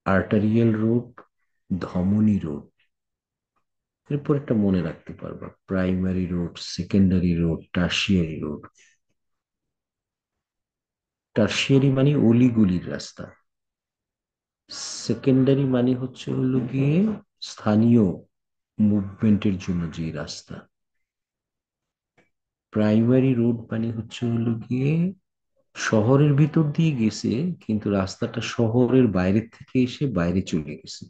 Arterial road, ধমনী road. এরপর একটা মনে রাখতে পারবা, primary road, secondary road, tertiary road. Tertiary মানে অলিগলির রাস্তা, সেকেন্ডারি মানে হচ্ছে হলো গিয়ে স্থানীয় মুভমেন্টের জন্য যে রাস্তা, প্রাইমারি রোড মানে হচ্ছে হলো গিয়ে শহরের ভিতর দিয়ে গেছে, কিন্তু রাস্তাটা শহরের বাইরে থেকে এসে বাইরে চলে গেছে।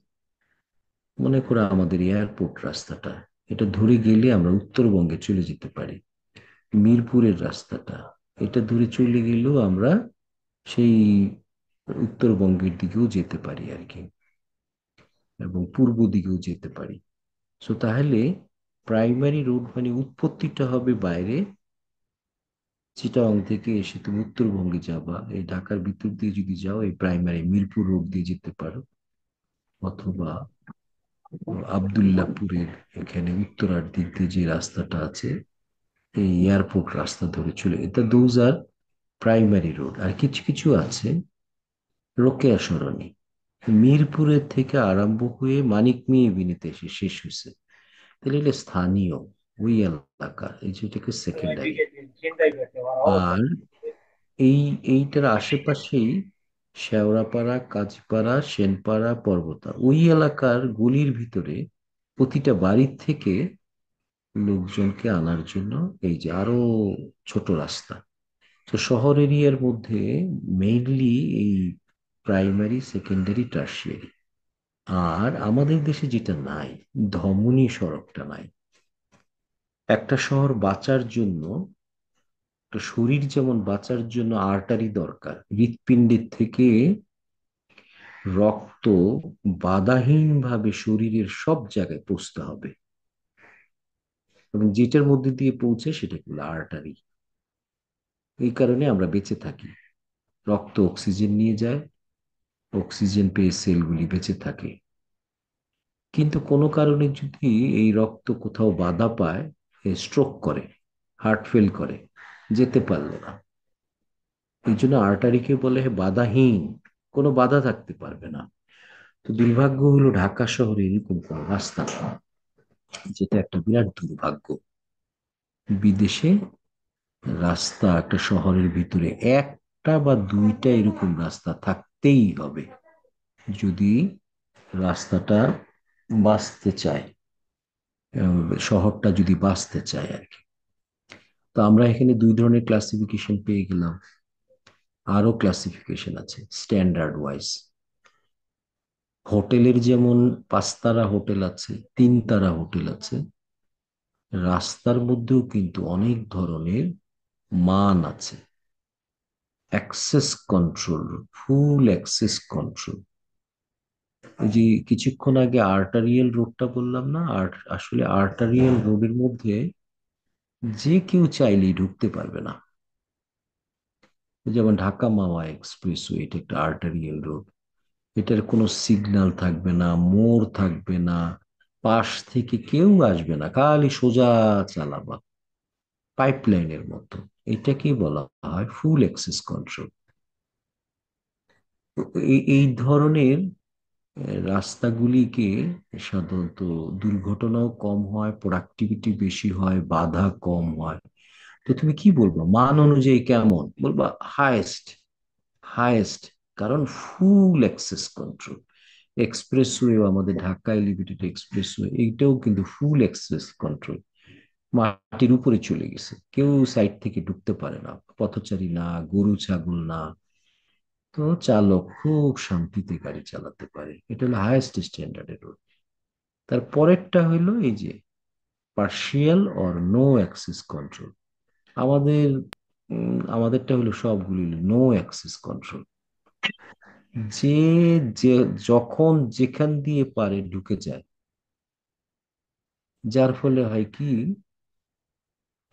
মনে করো আমাদের এয়ারপোর্ট রাস্তাটা, এটা ধরে গেলে আমরা উত্তরবঙ্গে চলে যেতে পারি। মিরপুরের রাস্তাটা, এটা ধরে চলে গেলেও আমরা সেই উত্তরবঙ্গের দিকেও যেতে পারি আর কি, এবং পূর্ব দিকেও যেতে পারি। সো তাহলে প্রাইমারি রোড মানে উৎপত্তিটা হবে বাইরে, চিটাগং থেকে এসে তুমি উত্তরবঙ্গে যাবা, এই ঢাকার ভিতর দিয়ে যদি যাও এই প্রাইমারি মিরপুর রোড দিয়ে যেতে পারো, অথবা আবদুল্লাহপুরের এখানে উত্তরার দিক দিয়ে যে রাস্তাটা আছে, এই এয়ারপোর্ট রাস্তা ধরে চলে, এটা দোজ আর প্রাইমারি রোড। আর কিছু কিছু আছে রোকেয়া সরণি, মিরপুরের থেকে আরম্ভ হয়ে মানিক মিয়া এভিনিউতে এসে শেষ হয়েছে, তাহলে এটা স্থানীয় ওই এলাকা, এই যেটাকে সেকেন্ডারি। আর এই এইটার আশেপাশেই শেওড়াপাড়া, কাজীপাড়া, সেনপাড়া, পর্বতা, ওই এলাকার গলির ভিতরে প্রতিটা বাড়ির থেকে লোকজনকে আনার জন্য এই যে আরো ছোট রাস্তা। তো শহর এরিয়ার মধ্যে মেইনলি এই প্রাইমারি, সেকেন্ডারি, টার্সিয়ারি। আর আমাদের দেশে যেটা নাই, ধমনী সড়কটা নাই। একটা শহর বাঁচার জন্য, একটা শরীর যেমন বাঁচার জন্য আর্টারি দরকার, হৃৎপিণ্ডের থেকে রক্ত বাধাহীনভাবে শরীরের সব জায়গায় পৌঁছতে হবে, এবং যেটার মধ্যে দিয়ে পৌঁছে সেটা হলো আর্টারি। এই কারণে আমরা বেঁচে থাকি, রক্ত অক্সিজেন নিয়ে যায়, অক্সিজেন পেয়ে সেলগুলি বেঁচে থাকে। কিন্তু কোনো কারণে যদি এই রক্ত কোথাও বাধা পায়, স্ট্রোক করে, হার্ট ফেল করে, যেতে পারলো না। এই জন্য আর্টারিকে বলে বাধাহীন, কোনো বাধা থাকতে পারবে না। তো দুর্ভাগ্য হলো ঢাকা শহরে এরকম কোনো রাস্তা নেই, যেটা একটা বিরাট দুর্ভাগ্য। বিদেশে রাস্তা একটা শহরের ভিতরে একটা বা দুইটা এরকম রাস্তা থাকতেই হবে, যদি রাস্তাটা বাঁচতে চায়, শহরটা যদি বাঁচতে চায় আর কি। তো আমরা এখানে দুই ধরনের ক্লাসিফিকেশন পেয়ে গেলাম, আরো ক্লাসিফিকেশন আছে স্ট্যান্ডার্ড ওয়াইজ। হোটেলের যেমন 5 তারা হোটেল আছে, 3 তারা হোটেল আছে, রাস্তার মধ্যেও কিন্তু অনেক ধরনের মান আছে। অ্যাক্সেস কন্ট্রোল, ফুল অ্যাক্সেস কন্ট্রোল। এই যে কিছুক্ষণ আগে আর্টারিয়াল রোডটা বললাম না, আসলে আর্টারিয়াল রোডের মধ্যে যে কেউ চাইলেই ঢুকতে পারবে না। যেমন ঢাকা মাওয়া এক্সপ্রেসওয়ে, এটা একটা আর্টারিয়াল রোড, এটার কোনো সিগন্যাল থাকবে না, মোড় থাকবে না, পাশ থেকে কেউ আসবে না, খালি সোজা চালাবা, পাইপলাইনের মতো। এটাকেই বলা হয় ফুল অ্যাক্সেস কন্ট্রোল। এই ধরনের রাস্তাগুলিকে সাধারণত দুর্ঘটনাও কম হয়, প্রোডাক্টিভিটি বেশি হয়, বাধা কম হয়। তো তুমি কি বলবো মান অনুযায়ী কেমন বলবা? হায়েস্ট, হায়েস্ট, কারণ ফুল অ্যাক্সেস কন্ট্রোল। এক্সপ্রেসওয়ে, আমাদের ঢাকা এলিভেটেড এক্সপ্রেসওয়ে, এইটাও কিন্তু ফুল অ্যাক্সেস কন্ট্রোল, মাটির উপরে চলে গেছে, কেউ সাইড থেকে ঢুকতে পারে না, পথচারী না, গরু ছাগল না। তো চালক খুব শান্তিতে গাড়ি চালাতে পারে, এটা হলো হায়েস্ট স্ট্যান্ডার্ডের রোড। তার পরেরটা হইলো এই যে partial or no access control. আমাদের আমাদেরটা হলো সবগুলি নো অ্যাক্সেস কন্ট্রোল, যে যে যখন যেখান দিয়ে পারে ঢুকে যায়। যার ফলে হয় কি,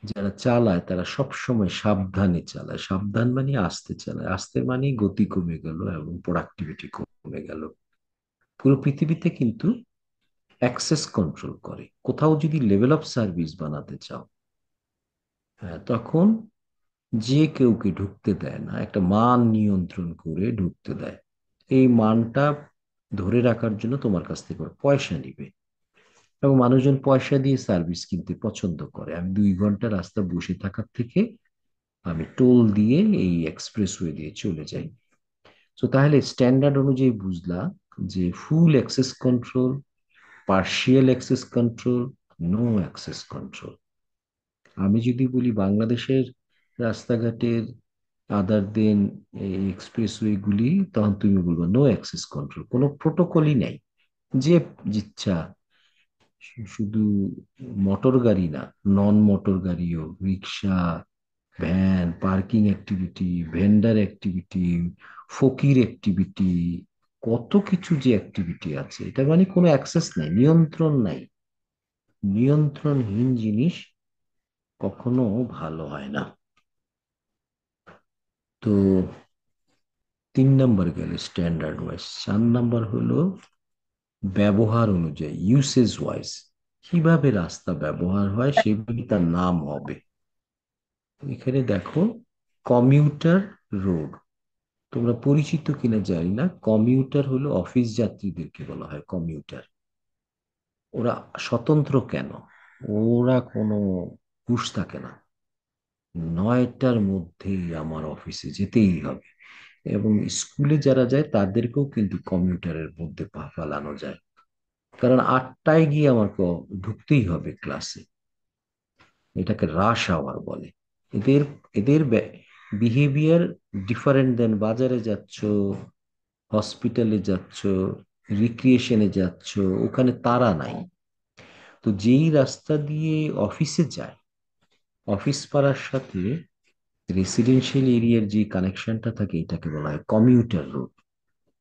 যারা চালায় তারা সব সময় সাবধানে চালায়, সাবধান মানে আস্তে চালায়, আস্তে মানে গতি কমে গেল এবং প্রোডাক্টিভিটি কমে গেল। পুরো পৃথিবীতে কিন্তু অ্যাক্সেস কন্ট্রোল করে, কোথাও যদি লেভেল অফ সার্ভিস বানাতে চাও, হ্যাঁ, তখন যে কেউকে ঢুকতে দেয় না, একটা মান নিয়ন্ত্রণ করে ঢুকতে দেয়। এই মানটা ধরে রাখার জন্য তোমার কাছ থেকে ওরা পয়সা নিবে। এবং মানুষজন পয়সা দিয়ে সার্ভিস কিনতে পছন্দ করে। আমি 2 ঘন্টা রাস্তা বসে থাকার থেকে আমি টোল দিয়ে এই এক্সপ্রেসওয়ে দিয়ে চলে যাই। তো তাহলে স্ট্যান্ডার্ড অনুযায়ী বুঝলা যে full access control, partial access control, no access control. আমি যদি বলি বাংলাদেশের রাস্তাঘাটের আদার দেন এক্সপ্রেসওয়ে গুলি, তখন তুমি বলবো নো অ্যাক্সেস কন্ট্রোল, কোনো প্রোটোকলই নাই। যে ইচ্ছা, শুধু মোটর গাড়ি না, নন মোটর গাড়িও, রিক্সা, van, parking activity, vendor activity, ফকির অ্যাক্টিভিটি, কত কিছু যে অ্যাক্টিভিটি আছে, এটা মানে কোনো অ্যাক্সেস নাই, নিয়ন্ত্রণ নাই। নিয়ন্ত্রণহীন জিনিস কখনো ভালো হয় না। তো 3 নাম্বার গেল স্ট্যান্ডার্ড ওয়াইজ। 4 নাম্বার হলো ব্যবহার অনুযায়ী, ইউসেজ ওয়াইজ। কিভাবে রাস্তা ব্যবহার হয় সেগুলি তার নাম হবে। এখানে দেখো, কমিউটার রোড, তোমরা পরিচিত কিনা জানি না। কমিউটার হলো অফিস যাত্রীদেরকে বলা হয় কমিউটার। ওরা স্বতন্ত্র কেন? ওরা কোনো হুঁশ থাকে না, 9টার মধ্যেই আমার অফিসে যেতেই হবে। এবং স্কুলে যারা যায় তাদেরকেও কিন্তু কমিউটারের মধ্যে পা ফেলানো যায়, কারণ 8টায় গিয়ে আমাকে ঢুকতেই হবে ক্লাসে। এটাকে রাশ আওয়ার বলে। এদের এদের বিহেভিয়ার ডিফারেন্ট দেন বাজারে যাচ্ছ, হসপিটালে যাচ্ছ, রিক্রিয়েশনে যাচ্ছ, ওখানে তারা নাই। তো যেই রাস্তা দিয়ে অফিসে যায়, অফিস পাড়ার সাথে রেসিডেন্সিয়াল এরিয়ার যে কানেকশনটা থাকে এটাকে বলা হয় কমিউটার রোড।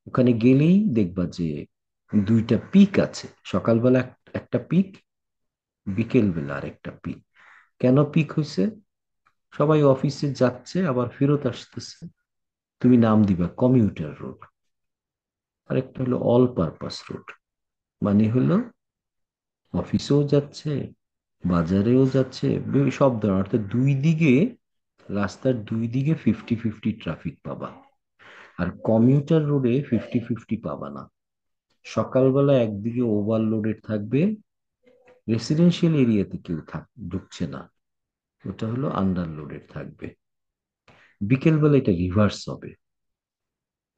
ওখানে গেলেই দেখবা যে 2টা পিক আছে, সকালবেলা একটা পিক, বিকেল বেলা আর একটা পিক। কেন পিক হয়েছে? সবাই অফিসে যাচ্ছে আবার ফেরত আসতেছে, তুমি নাম দিবা কমিউটার রোড। আরেকটা হলো অল পারপাস রোড, মানে হলো অফিসেও যাচ্ছে, বাজারেও যাচ্ছে, সব ধরনের, অর্থাৎ দুই দিকে, রাস্তার দুই দিকে 50-50 ট্রাফিক পাবা। আর কমিউটার রোডে 50-50 পাবা না। সকালবেলা একদিকে ওভারলোডেড থাকবে, রেসিডেন্সিয়াল এরিয়াতে কেউ ঢুকছে না, ওটা হলো আন্ডারলোডেড থাকবে। বিকেল বেলা এটা রিভার্স হবে,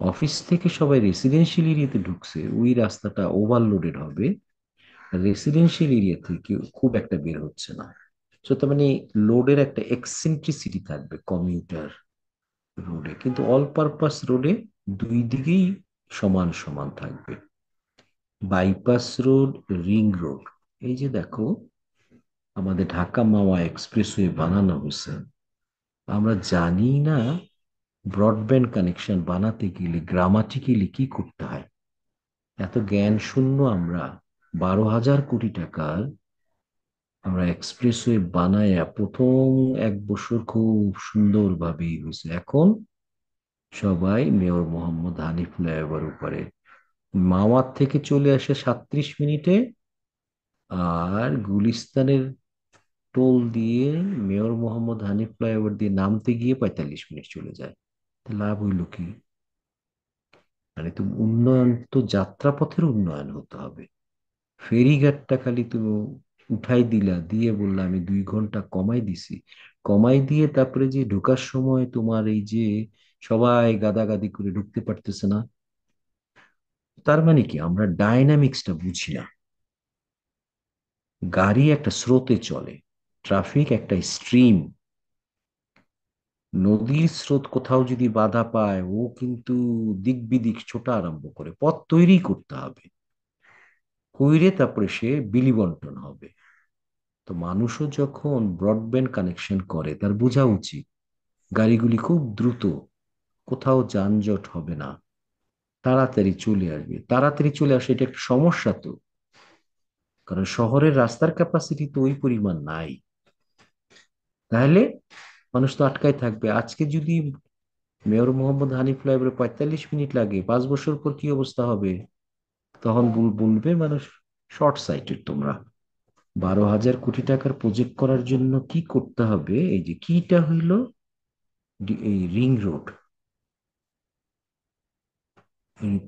অফিস থেকে সবাই রেসিডেন্সিয়াল এরিয়াতে ঢুকছে, ওই রাস্তাটা ওভারলোডেড হবে। রেসিডেন্সিয়াল এরিয়া থেকে খুব একটা বের হচ্ছে না। তো তার মানে লোডের একটা এক্সেন্ট্রিসিটি থাকবে কমিউটার রোডে, কিন্তু অল পারপাস রোডে দুই দিকেই সমান সমান থাকবে। বাইপাস রোড, রিং রোড, এই যে দেখো আমাদের ঢাকা মাওয়া এক্সপ্রেসওয়ে বানানো হয়েছে, আমরা জানি না ব্রডব্যান্ড কানেকশন বানাতে গেলে গ্রামাটিক্যালি কি করতে হয়। এত জ্ঞান শূন্য আমরা। 12,000 কোটি টাকার আমরা এক্সপ্রেসওয়ে বানায়া প্রথম 1 বছর খুব সুন্দরভাবেই হয়েছে। এখন সবাই মেয়র মোহাম্মদ হানিফ ফ্লাইওভার উপরে মাওয়ার থেকে চলে আসে 37 মিনিটে, আর গুলিস্তানের টোল দিয়ে মেয়র মোহাম্মদ হানিফ ফ্লাইওভার দিয়ে নামতে গিয়ে 45 মিনিট চলে যায়। তা লাভ হইল কি? মানে তুমি উন্নয়ন তো যাত্রাপথের উন্নয়ন হতে হবে। ফেরিঘাটটা খালি তুমি উঠাই দিলা, দিয়ে বললা আমি 2 ঘন্টা কমাই দিছি, কমাই দিয়ে তারপরে যে ঢোকার সময় তোমার এই যে সবাই গাদাগাদি করে ঢুকতে পারতেছে না, তার মানে কি আমরা ডায়নামিক্সটা বুঝি না। গাড়ি একটা স্রোতে চলে, ট্রাফিক একটা স্ট্রিম। নদীর স্রোত কোথাও যদি বাধা পায়, ও কিন্তু দিক বিদিক ছোটা আরম্ভ করে, পথ তৈরি করতে হবে, কইরে তারপরে সে বিলি বন্টন হবে। তো মানুষও যখন ব্রডব্যান্ড কানেকশন করে তার বোঝা উচিত গাড়িগুলি খুব দ্রুত, কোথাও যানজট হবে না, তাড়াতাড়ি চলে আসবে। তাড়াতাড়ি চলে আসে এটা একটা সমস্যা তো, কারণ শহরের রাস্তার ক্যাপাসিটি তো ওই পরিমাণ নাই। তাহলে মানুষ তো আটকায় থাকবে। আজকে যদি মেয়র মোহাম্মদ হানিফ ফ্লাইওভারে 45 মিনিট লাগে, 5 বছর পর কি অবস্থা হবে? তখন বলবে মানুষ শর্ট সাইটেড তোমরা। 12,000 কোটি টাকার প্রজেক্ট করার জন্য কি করতে হবে, এই যে কিটা হইল এই রিং রোড।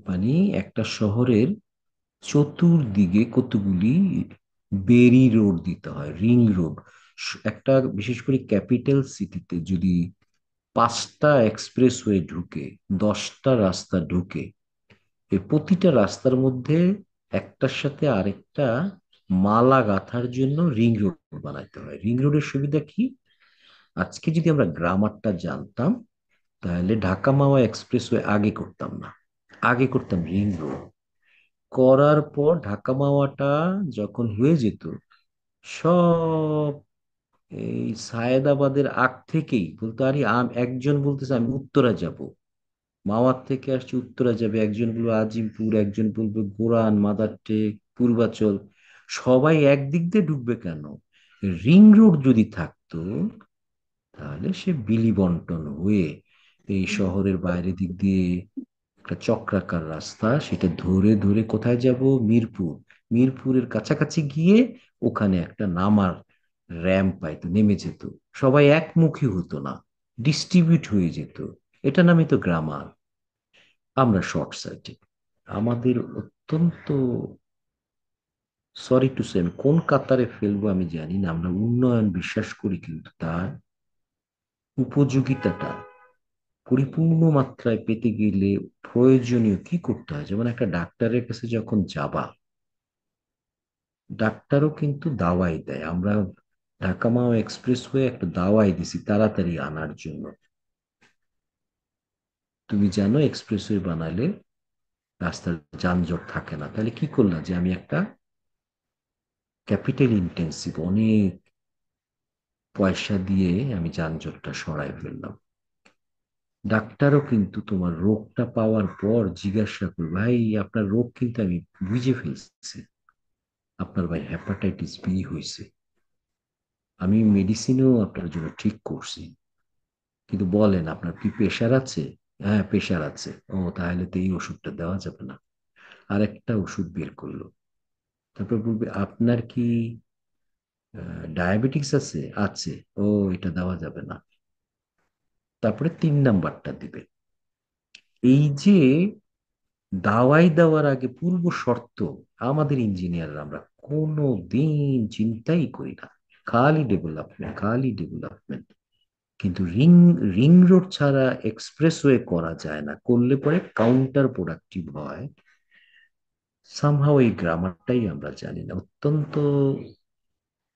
মানে একটা শহরের চতুর্দিকে কতগুলি বেরি রোড দিতে হয়, রিং রোড। একটা বিশেষ করে ক্যাপিটাল সিটিতে যদি 5টা এক্সপ্রেসওয়ে ঢুকে, 10টা রাস্তা ঢুকে, এই প্রতিটা রাস্তার মধ্যে একটার সাথে আরেকটা মালা গাঁথার জন্য রিং রোড বানাইতে হয়। রিং রোডের সুবিধা কি? আজকে যদি আমরা গ্রামারটা জানতাম, তাহলে ঢাকা মাওয়া এক্সপ্রেসওয়ে আগে করতাম না, আগে করতাম রিং রোড। করার পর ঢাকা মাওয়াটা যখন হয়ে যেত, সব এই সায়েদাবাদের আগ থেকেই বলতো, আরে একজন বলতেছে আমি উত্তরা যাব, মাওয়ার থেকে আসছে উত্তরা যাবে, একজন বলবে আজিমপুর, একজন বলবে গোরান, মাদারটেক, পূর্বাচল, সবাই একদিক দিয়ে ঢুকবে কেন? রিং রোড যদি থাকতো, তাহলে সে বিলি বন্টন হয়ে এই শহরের বাইরের দিক দিয়ে একটা চক্রাকার রাস্তা, সেটা ধরে ধরে কোথায় যাব? মিরপুর। মিরপুরের কাছাকাছি গিয়ে ওখানে একটা নামার র্যাম্প পাইতো, নেমে যেত। সবাই একমুখী হতো না, ডিস্ট্রিবিউট হয়ে যেত। এটা নামই তো গ্রামার। আমরা শর্ট সার্কিট। আমাদের অত্যন্ত, সরি টু সে, আমি কোন কাতারে ফেলবো আমি জানি না, আমরা উন্নয়ন বিশ্বাস করি কিন্তু তার উপযোগিতাটা পরিপূর্ণ মাত্রায় পেতে গেলে প্রয়োজনীয় কি করতে হয়? যেমন একটা ডাক্তারের কাছে যখন যাবা, ডাক্তারও কিন্তু দাওয়াই দেয়। আমরা ঢাকা মাও এক্সপ্রেস হয়ে একটা দাওয়াই দিছি তাড়াতাড়ি আনার জন্য। তুমি জানো এক্সপ্রেসওয়ে বানালে রাস্তার যানজট থাকে না, তাহলে কি করলাম যে আমি একটা ক্যাপিটাল ইন্টেন্সিভ অনেক পয়সা দিয়ে আমি যানজটটা সরাই ফেললাম। ডাক্তারও কিন্তু তোমার রোগটা পাওয়ার পর জিজ্ঞাসা করবে, ভাই আপনার রোগ কিন্তু আমি বুঝে ফেলছি, আপনার ভাই হেপাটাইটিস বি হয়েছে, আমি মেডিসিনও আপনার জন্য ঠিক করছি, কিন্তু বলেন আপনার কি প্রেশার আছে? হ্যাঁ প্রেশার আছে। ও তাহলে তো এই ওষুধটা দেওয়া যাবে না, আরেকটা ওষুধ বের করলো। তারপর বলবে আপনার কি ডায়াবেটিক্স আছে? আছে। ও এটা দেওয়া যাবে না। তারপরে 3 নাম্বারটা দিবে। এই যে দাওয়াই দেওয়ার আগে পূর্ব শর্ত, আমাদের ইঞ্জিনিয়াররা আমরা কোনো দিন চিন্তাই করি না, খালি ডেভেলপমেন্ট, খালি ডেভেলপমেন্ট। কিন্তু রিং রিং রোড ছাড়া এক্সপ্রেসওয়ে করা যায় না, করলে পরে কাউন্টার প্রোডাক্টিভ হয়। সামহাও এই গ্রামারটাই আমরা জানি না, অত্যন্ত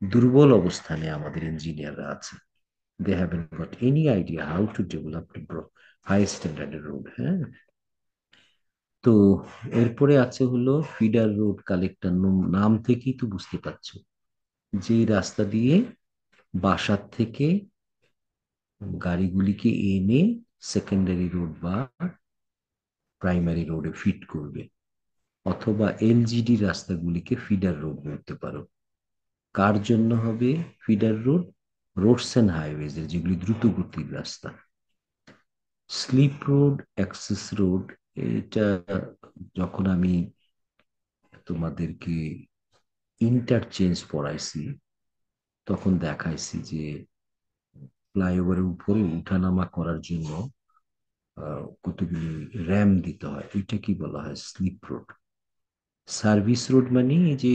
দুর্বল অবস্থানে আমাদের ইঞ্জিনিয়াররা আছে। They haven't got any idea how to develop high স্ট্যান্ডার্ডের রোড। হ্যাঁ, তো এরপরে আছে হলো ফিডার রোড কালেক্টর। নাম থেকেই তো বুঝতে পারছো, যে রাস্তা দিয়ে বাসার থেকে গাড়িগুলিকে এনে সেকেন্ডারি রোড বা প্রাইমারি রোডে ফিট করবে, অথবা এলজিডি রাস্তাগুলিকে ফিডার রোড বলতে পারো। কার জন্য হবে feeder road? Roads and highways এর, যেগুলি দ্রুত গতির রাস্তা। স্লিপ রোড, অ্যাক্সেস রোড, এটা যখন আমি তোমাদেরকে ইন্টারচেঞ্জ পড়াইছি, তখন দেখাইছি যে ফ্লাইওভারের উপরে উঠানামা করার জন্য কতগুলি র্যাম দিতে হয়, এটা কি বলা হয়? Slip road. সার্ভিস রোড মানে এই যে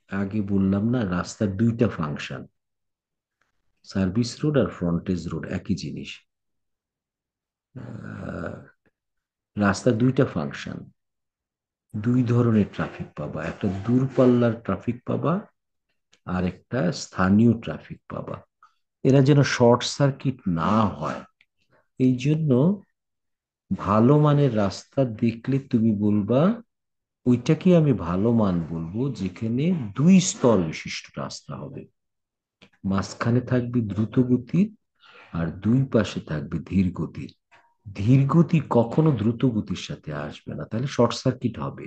আগে বললাম না, রাস্তার 2টা ফাংশন, সার্ভিস রোড আর ফ্রন্টেজ রোড একই জিনিস। আহ, রাস্তার 2টা ফাংশন, 2 ধরনের ট্রাফিক পাবা, একটা দূরপাল্লার ট্রাফিক পাবা, আর একটা স্থানীয় ট্রাফিক পাবা। এরা যেন শর্ট সার্কিট না হয়, এই জন্য ভালো মানের রাস্তা দেখলে তুমি বলবা ওইটাকে আমি ভালো মান বলবো, যেখানে 2 স্তর বিশিষ্ট রাস্তা হবে, মাঝখানে থাকবে দ্রুত গতির আর 2 পাশে থাকবে ধীর গতির। ধীর গতি কখনো দ্রুত গতির সাথে আসবে না, তাহলে শর্ট সার্কিট হবে,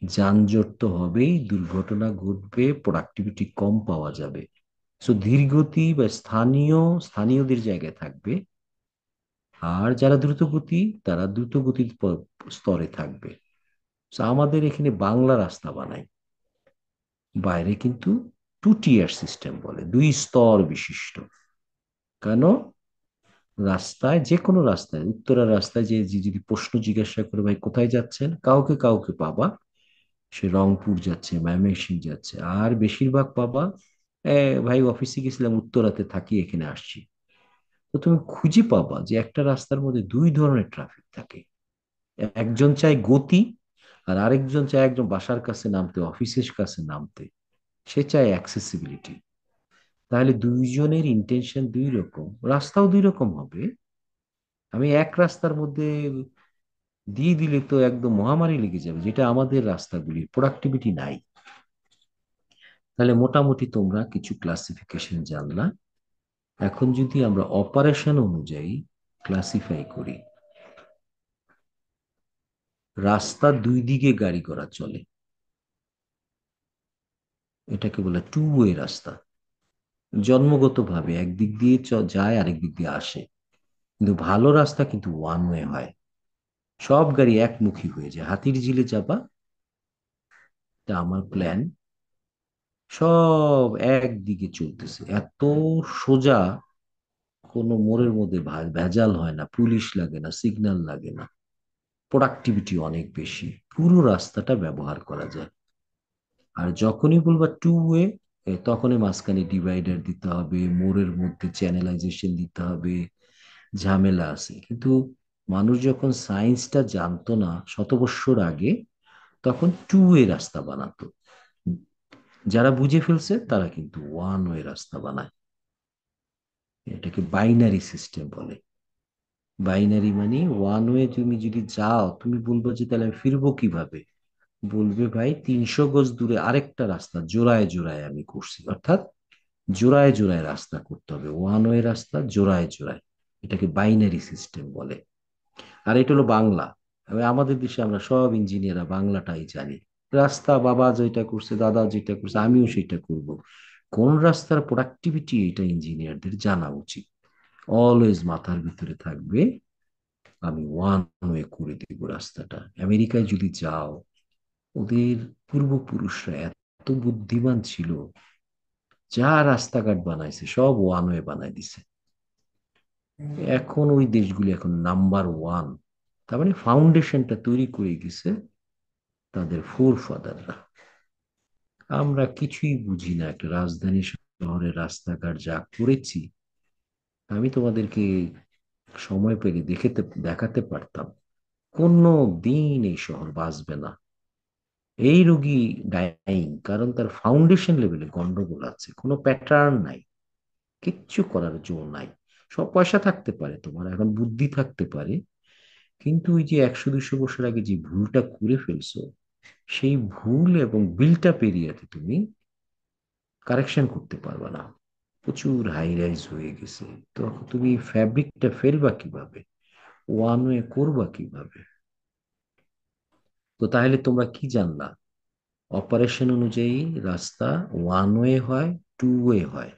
যানজট তো হবেই, দুর্ঘটনা ঘটবে, প্রোডাক্টিভিটি কম পাওয়া যাবে। সো ধীর গতি বা স্থানীয়দের জায়গায় থাকবে, আর যারা দ্রুত গতি তারা দ্রুত গতির স্তরে থাকবে। So আমাদের এখানে বাংলা রাস্তা বানাই, বাইরে কিন্তু 2 টিয়ার সিস্টেম বলে, 2 স্তর বিশিষ্ট। কেন? রাস্তায়, যে কোনো রাস্তায়, উত্তরার রাস্তায় যে যে যদি প্রশ্ন জিজ্ঞাসা করে ভাই কোথায় যাচ্ছেন, কাউকে কাউকে পাবা সে রংপুর যাচ্ছে, ময়মনসিংহ যাচ্ছে, আর বেশিরভাগ পাবা ভাই অফিসে গেছিলাম উত্তরাতে, থাকি এখানে আসছি। তো তুমি খুঁজে পাবা যে একটা রাস্তার মধ্যে দুই ধরনের ট্রাফিক থাকে। একজন চায় গতি, আর আরেকজন চায় একদম বাসার কাছে নামতে, অফিসের কাছে নামতে। সে চায় অ্যাক্সেসিবিলিটি। তাহলে দুইজনের ইন্টেনশন দুই রকম, রাস্তাও দুই রকম হবে। আমি এক রাস্তার মধ্যে দিয়ে দিলে তো একদম মহামারী লেগে যাবে, যেটা আমাদের রাস্তাগুলির প্রোডাক্টিভিটি নাই। তাহলে মোটামুটি তোমরা কিছু ক্লাসিফিকেশন জানলা। এখন যদি আমরা অপারেশন অনুযায়ী ক্লাসিফাই করি, রাস্তার দুই দিকে গাড়ি ঘোড়া চলে, এটাকে বলে টু ওয়ে রাস্তা। জন্মগতভাবে একদিক দিয়ে যায়, আরেক দিক দিয়ে আসে। কিন্তু ভালো রাস্তা কিন্তু ওয়ান ওয়ে হয়, সব গাড়ি একমুখী হয়ে যায়। হাতির ঝিলে যাবা, তা আমার প্ল্যান, সব একদিকে চলতেছে, এত সোজা, কোনো মোড়ের মধ্যে ভেজাল হয় না, পুলিশ লাগে না, সিগন্যাল লাগে না, প্রোডাক্টিভিটি অনেক বেশি, পুরো রাস্তাটা ব্যবহার করা যায়। আর যখনই বলবা টু ওয়ে, তখনই মাঝখানে ডিভাইডার দিতে হবে, মোড়ের মধ্যে চ্যানেলাইজেশন দিতে হবে, ঝামেলা আছে। কিন্তু মানুষ যখন সায়েন্সটা জানতো না শত বৎসর আগে, তখন টু ওয়ে রাস্তা বানাতো। যারা বুঝে ফেলছে তারা কিন্তু ওয়ান ওয়ে রাস্তা বানায়। এটাকে বাইনারি সিস্টেম বলে। বাইনারি মানে ওয়ান ওয়ে, তুমি যদি যাও তুমি বলবো যে তাহলে আমি ফিরবো কিভাবে, বলবে ভাই 300 গজ দূরে আরেকটা রাস্তা জোড়ায় জোড়ায় আমি করছি, অর্থাৎ জোড়ায় জোড়ায় রাস্তা করতে হবে, ওয়ান ওয়ে রাস্তা জোড়ায় জোড়ায়। এটাকে বাইনারি সিস্টেম বলে। আর এটা হলো বাংলা। তবে আমাদের দেশে আমরা সব ইঞ্জিনিয়াররা বাংলাটাই জানি। রাস্তা বাবা যেটা করছে, দাদা যেটা করছে, আমিও সেটা করব। কোন রাস্তার প্রোডাক্টিভিটি, এটা ইঞ্জিনিয়ারদের জানা উচিত। অলওয়েজ মাথার ভিতরে থাকবে আমি ওয়ান ওয়ে করে দিব রাস্তাটা। আমেরিকায় যদি যাও, ওদের পূর্বপুরুষরা এত বুদ্ধিমান ছিল, যা রাস্তাঘাট বানাইছে সব ওয়ান ওয়ে বানাই দিছে। এখন ওই দেশগুলি এখন নাম্বার ওয়ান, তার মানে ফাউন্ডেশনটা তৈরি করে গেছে তাদের ফোর ফাদাররা। আমরা কিছুই বুঝি না, একটা রাজধানী শহরের রাস্তাঘাট যা করেছি, আমি তোমাদেরকে সময় পেলে দেখাতে পারতাম। কোনো দিন এই শহর বাঁচবে না, এই রোগী ডাইং, কারণ তার ফাউন্ডেশন লেভেলে গন্ডগোল আছে, কোনো প্যাটার্ন নাই, কিচ্ছু করার জো নাই। সব পয়সা থাকতে পারে, তোমার এখন বুদ্ধি থাকতে পারে, কিন্তু ওই যে 100-200 বছর আগে যে ভুলটা করে ফেলছো, সেই ভুল এবং বিলটা পেরিয়াতে তুমি কারেকশন করতে পারবে না। প্রচুর হাই রাইজ হয়ে গেছে। তো তুমি ফ্যাব্রিকটা ফেলবা কিভাবে, ওয়ান ওয়ে করবা কিভাবে? তো তাহলে তোমরা কি জানলা? অপারেশন অনুযায়ী রাস্তা ওয়ান ওয়ে হয়, টু ওয়ে হয়।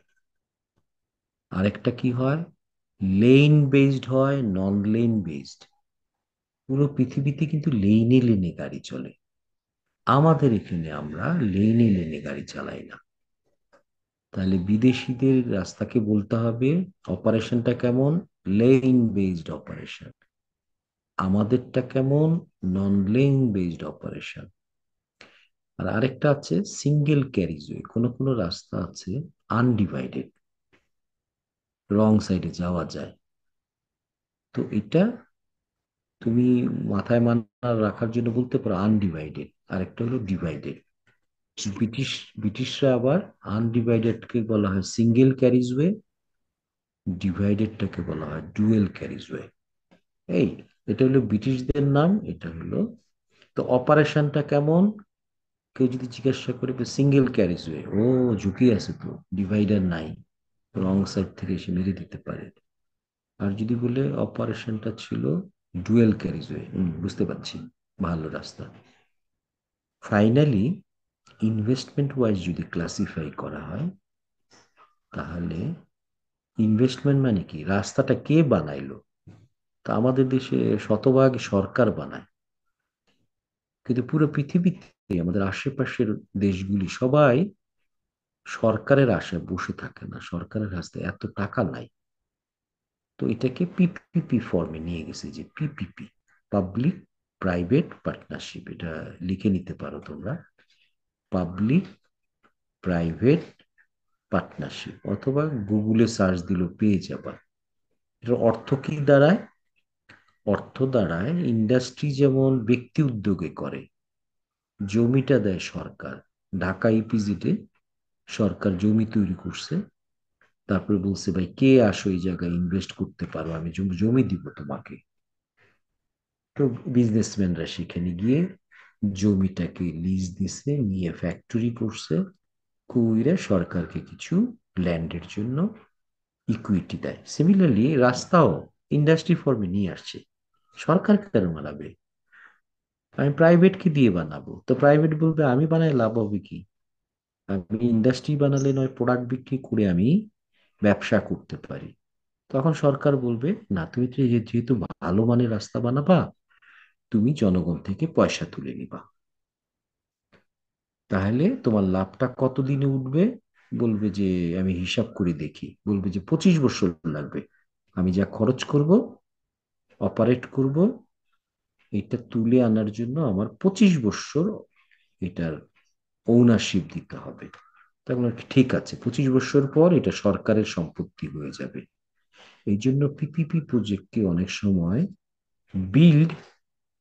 আরেকটা কি হয়, লেন বেসড হয়, নন লেন বেসড। পুরো পৃথিবীতে কিন্তু লেনে লেনে গাড়ি চলে, আমাদের এখানে আমরা লেনে লেনে গাড়ি চালাই না। তাহলে বিদেশিদের রাস্তাকে বলতে হবে অপারেশনটা কেমন, লেন বেসড অপারেশন। আমাদেরটা কেমন, নন লেন বেসড অপারেশন। আর আরেকটা আছে সিঙ্গেল ক্যারিজওয়ে, কোন কোন রাস্তা আছে আনডিভাইডেড, রং সাইডে যাওয়া যায়। তো এটা তুমি মাথায় মানা রাখার জন্য বলতে পারো আনডিভাইডেড, আরেকটা হলো ডিভাইডেড। ব্রিটিশ ব্রিটিশরা আবার আনডিভাইডেডকে বলা হয় সিঙ্গেল ক্যারিজওয়ে, ডিভাইডেডটাকে বলা হয় ডুয়েল ক্যারিজওয়ে। এই, এটা হলো ব্রিটিশদের নাম, এটা হলো। তো অপারেশনটা কেমন, কেউ যদি জিজ্ঞাসা করে সিঙ্গেল ক্যারিজওয়ে, ও ঝুঁকি আছে তো, ডিভাইডার নাই, রং সাইড থেকে এসে মেরে দিতে পারে। আর যদি বলে অপারেশনটা ছিল ডুয়েল ক্যারিজওয়ে, বুঝতে পারছি, ভালো রাস্তা। ফাইনালি ইনভেস্টমেন্ট ওয়াইজ যদি ক্লাসিফাই করা হয়, তাহলে ইনভেস্টমেন্ট মানে কি, রাস্তাটা কে বানাইলো? তা আমাদের দেশে শতভাগ সরকার বানায়। কিন্তু পুরো পৃথিবীতে আমাদের আশেপাশের দেশগুলি সবাই সরকারের আশায় বসে থাকে না, সরকারের কাছে এত টাকা নাই। তো এটাকে পিপিপি ফর্মে নিয়ে গেছে, যে পিপিপি, পাবলিক প্রাইভেট পার্টনারশিপ। এটা লিখে নিতে পারো তোমরা, পাবলিক প্রাইভেট পার্টনারশিপ, অথবা গুগলে সার্চ দিলেও পেয়ে যাবা। এটার অর্থ কি দাঁড়ায়? অর্থ দাঁড়ায় ইন্ডাস্ট্রি যেমন ব্যক্তি উদ্যোগে করে, জমিটা দেয় সরকার। ঢাকা ইপিজেডে সরকার জমি তৈরি করছে, তারপরে বলছে ভাই কে আসো এই জায়গায় ইনভেস্ট করতে পারো, আমি জমি জমি দিব তোমাকে। তো বিজনেসম্যানরা সেখানে গিয়ে জমিটাকে লিজ দিছে, নিয়ে ফ্যাক্টরি করছে, কইরা সরকারকে কিছু ল্যান্ডের জন্য ইকুইটি দেয়। সিমিলারলি রাস্তাও ইন্ডাস্ট্রি ফর্মে নিয়ে আসছে, সরকার কেন বানাবে? আমি প্রাইভেট কি দিয়ে বানাবো? তো প্রাইভেট বলবে আমি বানাই লাভ হবে কি? আমি ইন্ডাস্ট্রি বানালে নয় প্রোডাক্ট বিক্রি করে আমি ব্যবসা করতে পারি। তখন সরকার বলবে না, তুমি তো যেহেতু ভালো মানের রাস্তা বানাবা, তুমি জনগণ থেকে পয়সা তুলে নিবা। তাহলে তোমার লাভটা কত দিনে উঠবে? বলবে যে আমি হিসাব করে দেখি, বলবে যে 25 বছর লাগবে। আমি যা খরচ করব, অপারেট করব, এটা তুলে আনার জন্য আমার 25 বছর এটার ওনারশিপ দিতে হবে। তখন আর কি, ঠিক আছে, 25 বছর পর এটা সরকারের সম্পত্তি হয়ে যাবে। এই জন্য পিপিপি প্রজেক্টকে অনেক সময় বিল্ড,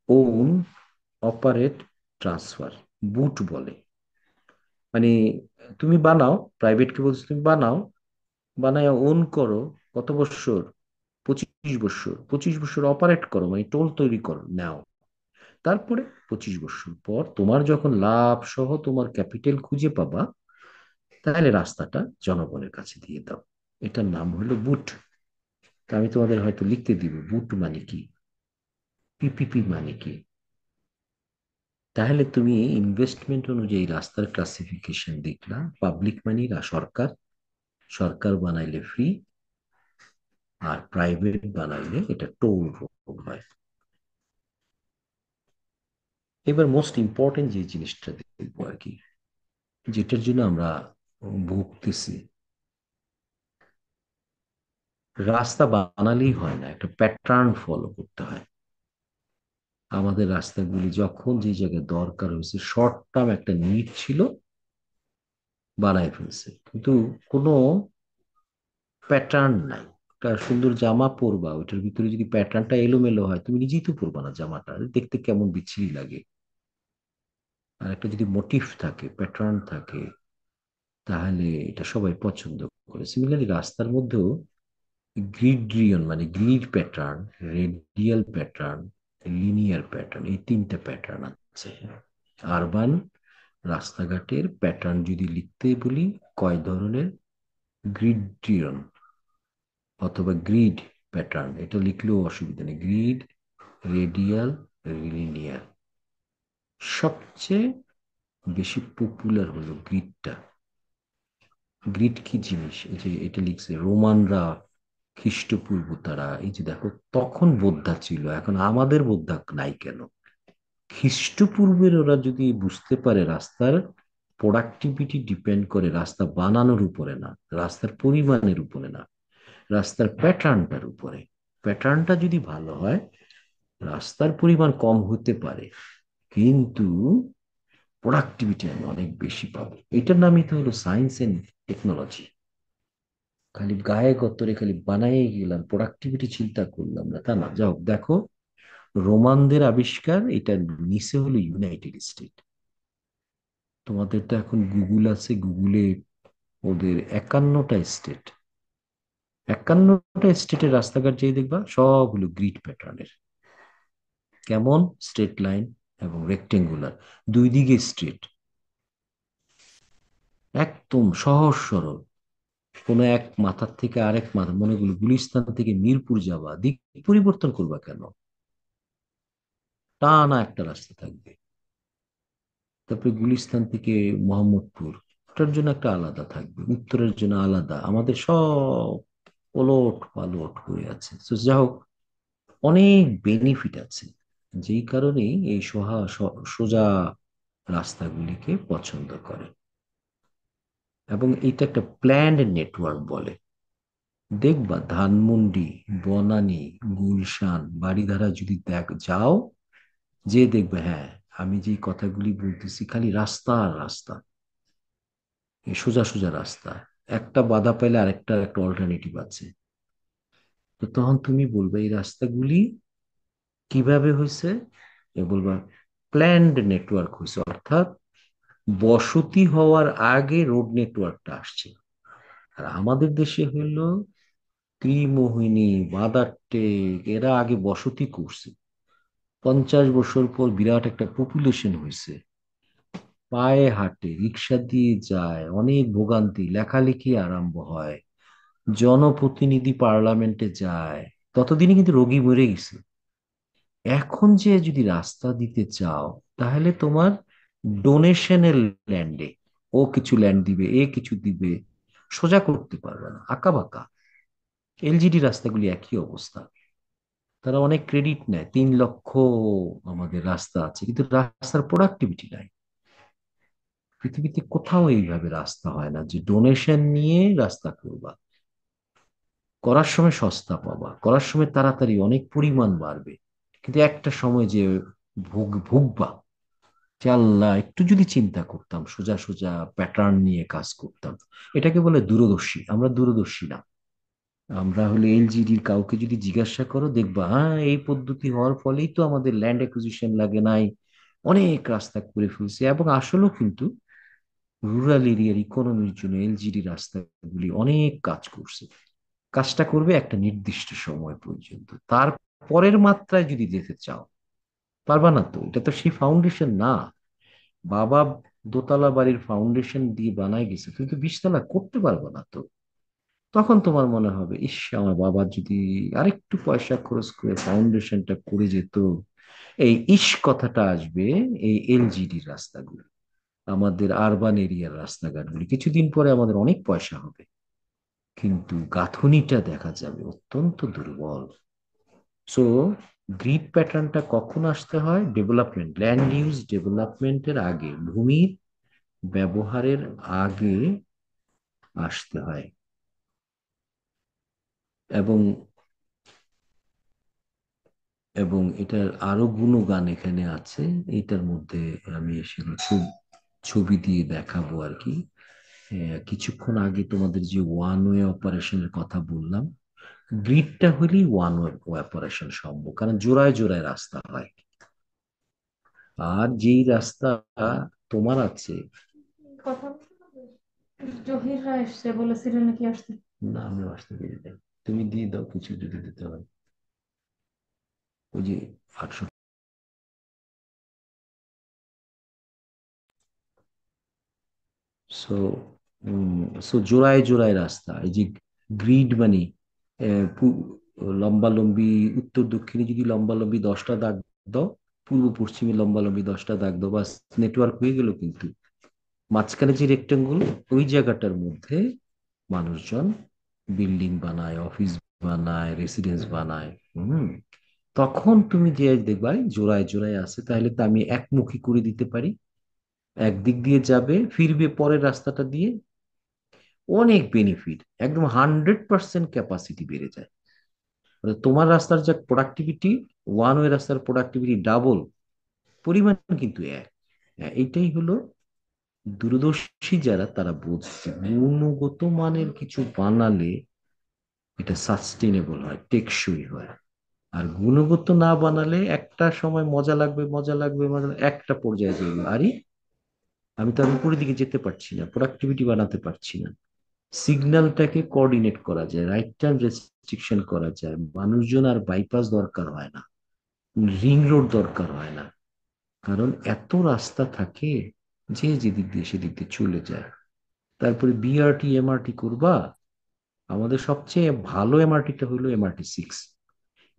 ওন, অপারেট, ট্রান্সফার, বুট বলে। মানে তুমি বানাও, প্রাইভেটকে বলছো তুমি বানাও, বানায় ওন করো, কত বছর? 25 বছর। 25 বছর অপারেট করো, মানে টোল তৈরি করো, নাও। তারপরে 25 বছর পর তোমার যখন লাভ সহ তোমার ক্যাপিটাল খুঁজে পাবা, তাহলে রাস্তাটা জনগণের কাছে দিয়ে দাও। এটার নাম হলো বুট। তা আমি তোমাদের হয়তো লিখতে দিব বুট মানে কি, পিপিপি মানে কি। তাহলে তুমি ইনভেস্টমেন্ট অনুযায়ী রাস্তার ক্লাসিফিকেশন দেখলা। পাবলিক মানি সরকার, সরকার বানাইলে ফ্রি, আর প্রাইভেট বানাইলে এটা টোল রোড হয়। এবার মোস্ট ইম্পর্টেন্ট যে জিনিসটা দেখবো আর কি, যেটার জন্য আমরা ভুগতেছি, রাস্তা বানালেই হয় না, একটা প্যাটার্ন ফলো করতে হয়। আমাদের রাস্তাগুলি যখন যে জায়গায় দরকার হয়েছে, শর্ট টার্ম একটা নিড ছিল, বানায় ফেলছে, কিন্তু কোনো প্যাটার্ন নাই। একটা সুন্দর জামা পরবা, ওইটার ভিতরে যদি প্যাটার্নটা এলোমেলো হয়, তুমি নিজেই তো পরবা না জামাটা, দেখতে কেমন বিচ্ছিরি লাগে। আর একটা যদি মোটিভ থাকে, প্যাটার্ন থাকে, তাহলে এটা সবাই পছন্দ করে। সিমিলারলি রাস্তার মধ্যেও গ্রিড্রিয়ন মানে grid pattern, radial pattern, linear pattern, এই তিনটা প্যাটার্ন আছে। আরবান রাস্তাঘাটের প্যাটার্ন যদি লিখতে বলি, কয় ধরনের? গ্রিড্রিয়ন অথবা গ্রিড প্যাটার্ন, এটা লিখলেও অসুবিধা নেই। Grid, radial, linear. সবচেয়ে বেশি পপুলার হলো গ্রিডটা। গ্রিড কি জিনিস? এই যে এটা লিখছে রোমানরা, খ্রিস্টপূর্ব তারা, এই যে দেখো, তখন বোদ্ধা ছিল, এখন আমাদের বোদ্ধা নাই কেন? খ্রিস্টপূর্বের ওরা যদি বুঝতে পারে রাস্তার প্রোডাক্টিভিটি ডিপেন্ড করে রাস্তা বানানোর উপরে না, রাস্তার পরিমাণের উপরে না, রাস্তার প্যাটার্নটার উপরে। প্যাটার্নটা যদি ভালো হয়, রাস্তার পরিমাণ কম হতে পারে, কিন্তু প্রোডাক্টিভিটি আমি অনেক বেশি পাবো। এটার নামই তো হলো সায়েন্স এন্ড টেকনোলজি। খালি গায়ে গতরে খালি বানাই গেলাম, প্রোডাক্টিভিটি চিন্তা করলাম না, তা না। যাও দেখো, রোমানদের আবিষ্কার, এটা নিচে হলো ইউনাইটেড স্টেট। তোমাদের তো এখন গুগল আছে, গুগলে ওদের 51টা স্টেট, 51টা স্টেটের রাস্তাঘাট যেই দেখবা সব হলো গ্রিড প্যাটার্নের। কেমন? স্ট্রেট লাইন এবং রেক্টেঙ্গুলার, দুই দিকে স্ট্রেট, একদম সহজ সরল। কোনো এক মাথার থেকে আরেক মাথা, মনে করলো গুলিস্তান থেকে মিরপুর যাবা, দিক পরিবর্তন করবা কেন? টানা একটা রাস্তা থাকবে। তারপরে গুলিস্তান থেকে মোহাম্মদপুর, ওটার জন্য একটা আলাদা থাকবে, উত্তরের জন্য আলাদা। আমাদের সব ওলট পালট হয়ে আছে। তো যা হোক, অনেক বেনিফিট আছে, যেই কারণেই এই সোজা রাস্তাগুলিকে পছন্দ করে। এবং এটা একটা প্ল্যান্ড নেটওয়ার্ক বলে। দেখবা ধানমন্ডি, বনানী, গুলশান, বারিধারা যদি যাও, যে দেখবে, হ্যাঁ, আমি যে কথাগুলি বলতেছি খালি রাস্তা আর রাস্তা, এই সোজা সোজা রাস্তা, একটা বাধা পাইলে আরেকটা একটা অল্টারনেটিভ আছে। তো তখন তুমি বলবে এই রাস্তাগুলি কিভাবে হয়েছে, এ বলবা প্ল্যান্ড নেটওয়ার্ক হয়েছে, অর্থাৎ বসতি হওয়ার আগে রোড নেটওয়ার্কটা আসছে। আর আমাদের দেশে হলো ত্রিমোহিনী, বাদারটেক, এরা আগে বসতি করছে। 50 বছর পর বিরাট একটা পপুলেশন হয়েছে, পায়ে হাঁটে, রিক্সা দিয়ে যায়, অনেক ভোগান্তি, লেখালেখি আরম্ভ হয়, জনপ্রতিনিধি পার্লামেন্টে যায়, ততদিনে কিন্তু রোগী মরে গেছে। এখন যে যদি রাস্তা দিতে চাও, তাহলে তোমার ডোনেশনের ল্যান্ডে ও কিছু ল্যান্ড দিবে, এ কিছু দিবে, সোজা করতে পারবে না, আঁকা বাঁকা। এলজিডি রাস্তাগুলি একই অবস্থা। তারা অনেক ক্রেডিট নেয়, 3 লক্ষ আমাদের রাস্তা আছে, কিন্তু রাস্তার প্রোডাক্টিভিটি নাই। পৃথিবীতে কোথাও এইভাবে রাস্তা হয় না যে ডোনেশন নিয়ে রাস্তা করবা, করার সময় সস্তা পাবা, করার সময় তাড়াতাড়ি অনেক পরিমাণ বাড়বে, কিন্তু একটা সময় যে ভুগবা, যে আল্লাহ একটু যদি চিন্তা করতাম, সোজা সোজা প্যাটার্ন নিয়ে কাজ করতাম। এটাকে বলে দূরদর্শী। আমরা দূরদর্শী না। আমরা হলে এলজিডির কাউকে যদি জিজ্ঞাসা করো, দেখবা হ্যাঁ এই পদ্ধতি হওয়ার ফলেই তো আমাদের ল্যান্ড অ্যাকুইজিশন লাগে নাই, অনেক রাস্তা করে ফেলছে। এবং আসলেও কিন্তু রুরাল এরিয়ার ইকোনমির জন্য এলজিডি রাস্তাগুলি অনেক কাজ করছে। কাজটা করবে একটা নির্দিষ্ট সময় পর্যন্ত, তার পরের মাত্রায় যদি যেতে চাও পারবা না। তো এটা তো সেই ফাউন্ডেশন না। বাবা দোতলা বাড়ির ফাউন্ডেশন দিয়ে বানাই গেছে, কিন্তু 20 তলা করতে পারবো না তো। তখন তোমার মনে হবে, ইস, আমার বাবা যদি আরেকটু পয়সা খরচ করে ফাউন্ডেশনটা করে যেত। এই ইস কথাটা আসবে এই এলজিডি রাস্তাগুলো, আমাদের আরবান এরিয়ার রাস্তাঘাটগুলি কিছুদিন পরে আমাদের অনেক পয়সা হবে, কিন্তু গাঁথুনিটা দেখা যাবে অত্যন্ত দুর্বল। সো গ্রিড প্যাটার্নটা কখন আসতে হয়? ডেভেলপমেন্ট, ল্যান্ড ইউজ ডেভেলপমেন্টের আগে, ভূমির ব্যবহারের আগে আসতে হয়। এবং এবং এটার আরো গুণগান এখানে আছে। এটার মধ্যে আমি সেগুলো ছবি দিয়ে দেখাবো আর কি। কিছুক্ষণ আগে তোমাদের যে ওয়ান ওয়ে অপারেশনের কথা বললাম, গ্রিডটা হলেই ওয়ান ওয়ে অপারেশন সম্ভব, কারণ জোড়ায় জোড়ায় রাস্তা হয়। আর যেই রাস্তা তোমার আছে, কথা বলতে হবে। জহিররা এসছে, বলেছিলেন নাকি আসতে। না আমি আসতে পেরে যাই, তুমি দিয়ে দাও কিছু যদি দিতে হয়। ওই যে 800। সো সো জোড়ায় জোড়ায় রাস্তা, এই যে গ্রিড মানে লম্বালম্বি, উত্তর দক্ষিণে যদি লম্বালম্বি 10টা দাগ দাও, পূর্ব পশ্চিমে লম্বালম্বি 10টা দাগ দাও, বাস নেটওয়ার্ক হয়ে গেল। কিন্তু মাঝখানে যে রেক্টেঙ্গুল, ওই জায়গাটার মধ্যে মানুষজন বিল্ডিং বানায়, অফিস বানায়, রেসিডেন্স বানায়। হুম। তখন তুমি যে দেখবা এই জোড়ায় জোড়ায় আছে, তাহলে তো আমি একমুখী করে দিতে পারি, একদিক দিয়ে যাবে, ফিরবে পরের রাস্তাটা দিয়ে, অনেক বেনিফিট, একদম 100% ক্যাপাসিটি বেড়ে যায়। মানে তোমার রাস্তার যা প্রোডাক্টিভিটি, ওয়ান ওয়ে রাস্তার প্রোডাক্টিভিটি ডাবল, পরিমাণ কিন্তু এক। হ্যাঁ, এইটাই হলো দূরদর্শী যারা তারা বুঝছে, গুণগত মানের কিছু বানালে এটা সাস্টেনেবল হয়, টেকসই হয়। আর গুণগত না বানালে একটা সময় মজা লাগবে, মজা লাগবে, মজা লাগবে, একটা পর্যায়ে যাবে, আরে আমি তো আর উপরের দিকে যেতে পারছি না, প্রোডাক্টিভিটি বানাতে পারছি না। সিগন্যালটাকে কোঅর্ডিনেট করা যায়, রাইট টার্ন রেস্ট্রিকশন করা যায়, মানুষজন আর বাইপাস দরকার হয় না, রিং রোড দরকার হয় না, কারণ এত রাস্তা থাকে যে যেদিক দিয়ে সেদিক দিয়ে চলে যায়। তারপরে বিআরটি এমআরটি করবা, আমাদের সবচেয়ে ভালো এমআরটিটা হলো এমআরটি 6।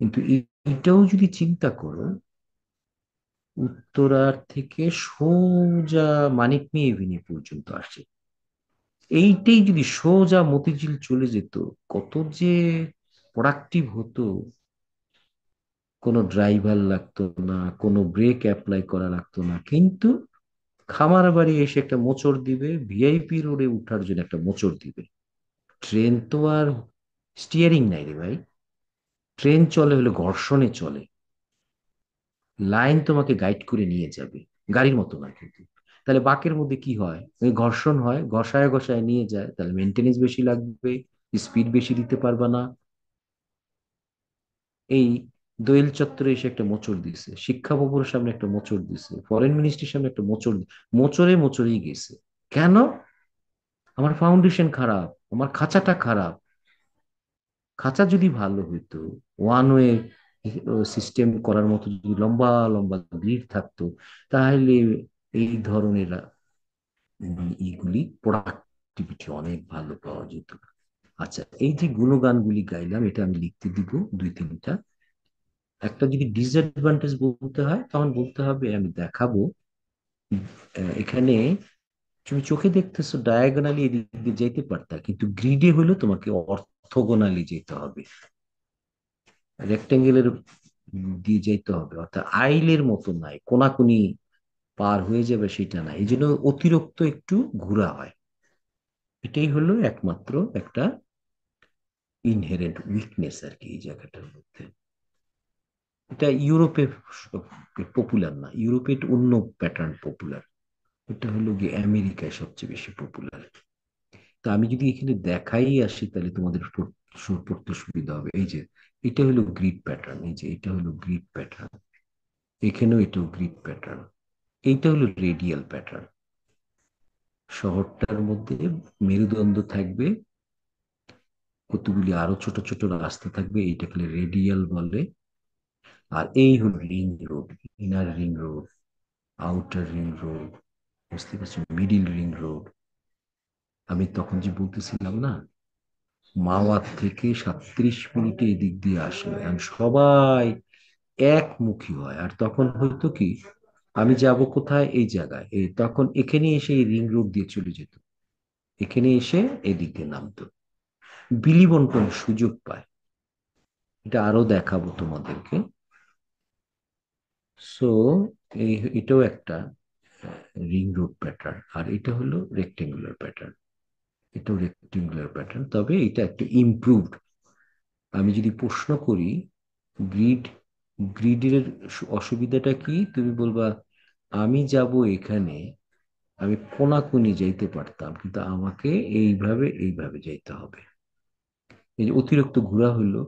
কিন্তু এইটাও যদি চিন্তা করো, উত্তরার থেকে সোজা মানিক মিয়া এভিনিউ পর্যন্ত আসে, এইটাই যদি সোজা মতিঝিল চলে যেত, কত যে প্রোডাক্টিভ হতো। কোনো ড্রাইভার লাগতো না, কোনো ব্রেক অ্যাপ্লাই করা লাগতো না, কিন্তু খামারবাড়ি এসে একটা মোচড় দিবে, ভিআইপি রোডে উঠার জন্য একটা মোচড় দিবে। ট্রেন তো আর স্টিয়ারিং নাই রে ভাই। ট্রেন চলে হলো ঘর্ষণে চলে। লাইন তোমাকে গাইড করে নিয়ে যাবে, গাড়ির মতো না কিন্তু। তাহলে বাকের মধ্যে কি হয়, ওই ঘর্ষণ হয়, ঘষায় ঘষায় নিয়ে যায়, তাহলে মেনটেনেন্স বেশি লাগবে, স্পিড বেশি দিতে পারবা না। এই দোয়েল চত্বরে এসে একটা মোচড় দিছে, শিক্ষা ভবনের সামনে একটা মোচড় দিছে, ফরেন মিনিস্ট্রির সামনে একটা মোচড় মোচড়ে মোচড়েই গেছে। কেন? আমার ফাউন্ডেশন খারাপ, আমার খাঁচাটা খারাপ। খাঁচা যদি ভালো হইতো, ওয়ান ওয়ে সিস্টেম করার মতো যদি লম্বা লম্বা গ্রিড থাকতো, তাহলে এই ধরনের প্রোডাক্টিভিটি অনেক ভালো পাওয়া যেত। আচ্ছা, এই যে গুণগানগুলি গাইলাম, এটা আমি লিখতে দিব দুই তিনটা। একটা যদি ডিসঅ্যাডভান্টেজ বলতে হয়, তখন বলতে হবে আমি দেখাবো এখানে তুমি চোখে দেখতেছো ডায়াগোনালি এদিক দিয়ে যেতে পারতা, কিন্তু গ্রিডে হলো তোমাকে অর্থোগোনালি যেতে হবে, রেক্টেঙ্গেলের দিয়ে যেতে হবে, অর্থাৎ আইলের মতো নাই কোনাকুনি পার হয়ে যাবে সেটা না, এই জন্য অতিরিক্ত একটু ঘোরা হয়। এটাই হলো একমাত্র একটা ইনহেরেন্ট উইকনেস আর কি এই জায়গাটার মধ্যে। এটা ইউরোপে পপুলার না, ইউরোপে এটা অন্য প্যাটার্ন পপুলার। এটা হলো গিয়ে আমেরিকায় সবচেয়ে বেশি পপুলার। তা আমি যদি এখানে দেখাই আসি, তাহলে তোমাদের পড়তে সুবিধা হবে। এই যে এটা হলো গ্রিড প্যাটার্ন, এই যে এটা হলো গ্রিড প্যাটার্ন, এখানেও এটাও গ্রিড প্যাটার্ন, এইটা হলো রেডিয়াল প্যাটার্ন। শহরটার মধ্যে মেরুদণ্ড থাকবে, কতগুলি আরো ছোট ছোট রাস্তা থাকবে, এইটাকে রেডিয়াল বলে। আর এই হলো ring road, inner ring road, outer ring road, বুঝতে পারছো, মিডিল রিং রোড। আমি তখন যে বলতেছিলাম না, মাওয়াত থেকে 37 মিনিটে এদিক দিয়ে আসলে আর সবাই একমুখী হয়। আর তখন হয়তো কি, আমি যাব কোথায়, এই জায়গায়, এই তখন এখানে এসে এই রিং রোড দিয়ে চলে যেত, এখানে এসে এদিক দিয়ে নামতো, বিলি বন্টন সুযোগ পায়। এটা আরো দেখাবো তোমাদেরকে। সো এই এটাও একটা রিং রোড প্যাটার্ন, আর এটা হলো রেক্টেঙ্গুলার প্যাটার্ন। এটাও রেক্টেঙ্গুলার প্যাটার্ন, তবে এটা একটু ইমপ্রুভড। আমি যদি প্রশ্ন করি গ্রিড, গ্রিডের অসুবিধাটা কি, তুমি বলবা আমি যাব এখানে, আমি কোনাকুনি যাইতে পারতাম, কিন্তু আমাকে এইভাবে এইভাবে যাইতে হবে। এই যে অতিরিক্ত ঘোরা হইলো,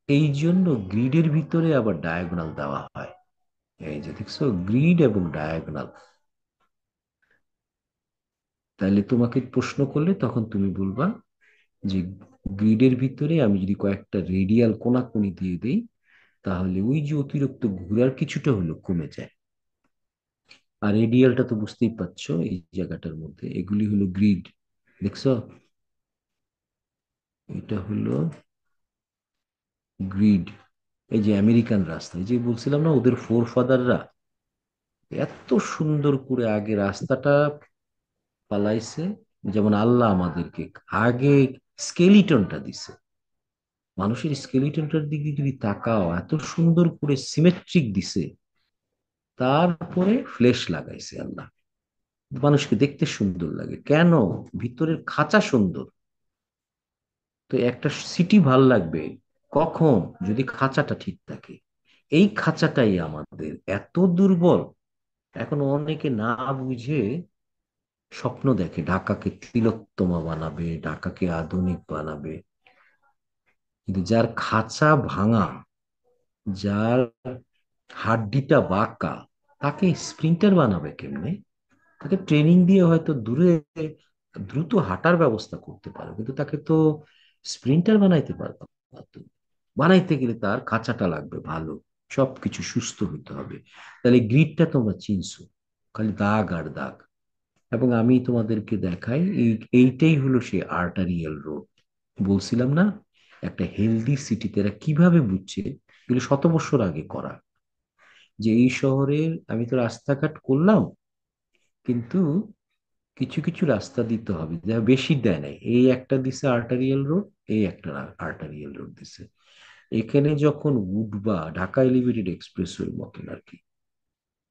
এই জন্য গ্রিডের ভিতরে আবার ডায়াগোনাল দেওয়া হয়। এই যে দেখছো, গ্রিড এবং ডায়াগোনাল। তাহলে তোমাকে প্রশ্ন করলে তখন তুমি বলবা যে গ্রিডের ভিতরে আমি যদি কয়েকটা রেডিয়াল কোনাকুনি দিয়ে দেই, তাহলে ওই যে অতিরিক্ত ঘোরার কিছুটা হলো কমে যায়। আর রেডিয়ালটা তো বুঝতেই পারছো, এই জায়গাটার মধ্যে এগুলি হলো গ্রিড, দেখছো, এটা হলো গ্রিড। এই যে আমেরিকান রাস্তা, এই যে বলছিলাম না ওদের ফোর ফাদাররা এত সুন্দর করে আগে রাস্তাটা পালাইছে, যেমন আল্লাহ আমাদেরকে আগে স্কেলিটনটা দিছে। মানুষের স্কেলিটনটার দিকে যদি তাকাও, এত সুন্দর করে সিমেট্রিক দিছে, তারপরে ফ্লেশ লাগাইছে আল্লাহ, মানুষকে দেখতে সুন্দর লাগে কেন, ভিতরের খাঁচা সুন্দর। তো একটা সিটি ভাল লাগবে কখন, যদি খাঁচাটা ঠিক থাকে। এই খাঁচাটাই আমাদের এত দুর্বল। এখন অনেকে না বুঝে স্বপ্ন দেখে ঢাকাকে তিলোত্তমা বানাবে, ঢাকাকে আধুনিক বানাবে, কিন্তু যার খাঁচা ভাঙা, যার হাড্ডিটা বাঁকা, তাকে স্প্রিন্টার বানাবে কেমনে? তাকে ট্রেনিং দিয়ে হয়তো দূরে দ্রুত হাঁটার ব্যবস্থা করতে পারো, কিন্তু তাকে তো স্প্রিন্টার বানাইতে পারবে না তুমি। বানাইতে গেলে তার খাঁচাটা লাগবে ভালো, সবকিছু সুস্থ হতে হবে। তাহলে গ্রিডটা তোমরা চিনছো, খালি দাগ আর দাগ। এবং আমি তোমাদেরকে দেখাই এইটাই হলো সেই আর্টারিয়াল রোড। বলছিলাম না, একটা হেলদি সিটিতে এরা কিভাবে বুঝছে, এগুলো শত বছর আগে করা, যে এই শহরের আমি তো রাস্তাঘাট করলাম, কিন্তু কিছু কিছু রাস্তা দিতে হবে, যা বেশি দেয় নাই, এই একটা দিছে আর্টারিয়াল রোড, এই একটা আর্টারিয়াল রোড দিছে। এখানে যখন উঠবা ঢাকা এলিভেটেড এক্সপ্রেসওয়ের মতন আর কি,